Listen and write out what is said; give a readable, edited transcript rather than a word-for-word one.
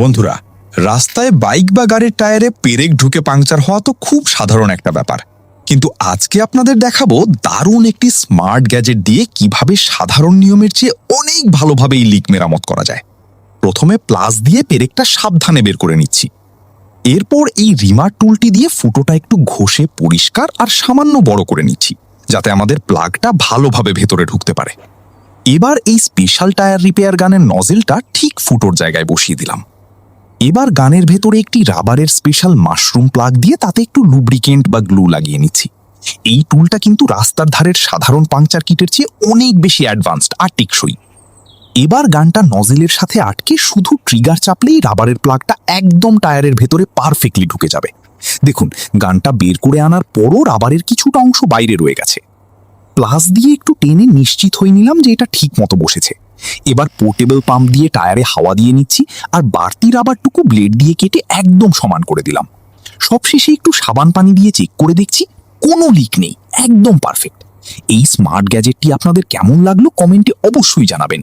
বন্ধুরা, রাস্তায় বাইক বা গাড়ির টায়ারে পেরেক ঢুকে পাংচার হওয়া তো খুব সাধারণ একটা ব্যাপার। কিন্তু আজকে আপনাদের দেখাবো দারুণ একটি স্মার্ট গ্যাজেট দিয়ে কিভাবে সাধারণ নিয়মের চেয়ে অনেক ভালোভাবে এই লিক মেরামত করা যায়। প্রথমে প্লাস দিয়ে পেরেকটা সাবধানে বের করে নিচ্ছি। এরপর এই রিমার টুলটি দিয়ে ফুটোটা একটু ঘষে পরিষ্কার আর সামান্য বড় করে নিচ্ছি, যাতে আমাদের প্লাগটা ভালোভাবে ভেতরে ঢুকতে পারে। এবার এই স্পেশাল টায়ার রিপেয়ার গানের নজেলটা ঠিক ফুটোর জায়গায় বসিয়ে দিলাম। এবার গানের ভেতরে একটি রাবারের স্পেশাল মাশরুম প্লাগ দিয়ে তাতে একটু লুব্রিকেন্ট বা গ্লু লাগিয়ে নিচ্ছি। এই টুলটা কিন্তু রাস্তার ধারের সাধারণ পাংচার কিটের চেয়ে অনেক বেশি অ্যাডভান্সড আর টেকসই। এবার গানটা নজেলের সাথে আটকে শুধু ট্রিগার চাপলেই রাবারের প্লাগটা একদম টায়ারের ভেতরে পারফেক্টলি ঢুকে যাবে। দেখুন, গানটা বের করে আনার পরও রাবারের কিছুটা অংশ বাইরে রয়ে গেছে। প্লাস দিয়ে একটু টেনে নিশ্চিত হয়ে নিলাম যে এটা ঠিক মতো বসেছে। এবার পোর্টেবল পাম্প দিয়ে টায়ারে হাওয়া দিয়ে নিচ্ছি আর বাড়তি রাবারটুকু ব্লেড দিয়ে কেটে একদম সমান করে দিলাম। সবশেষে একটু সাবান পানি দিয়ে চেক করে দেখছি, কোনো লিক নেই, একদম পারফেক্ট। এই স্মার্ট গ্যাজেটটি আপনাদের কেমন লাগলো কমেন্টে অবশ্যই জানাবেন।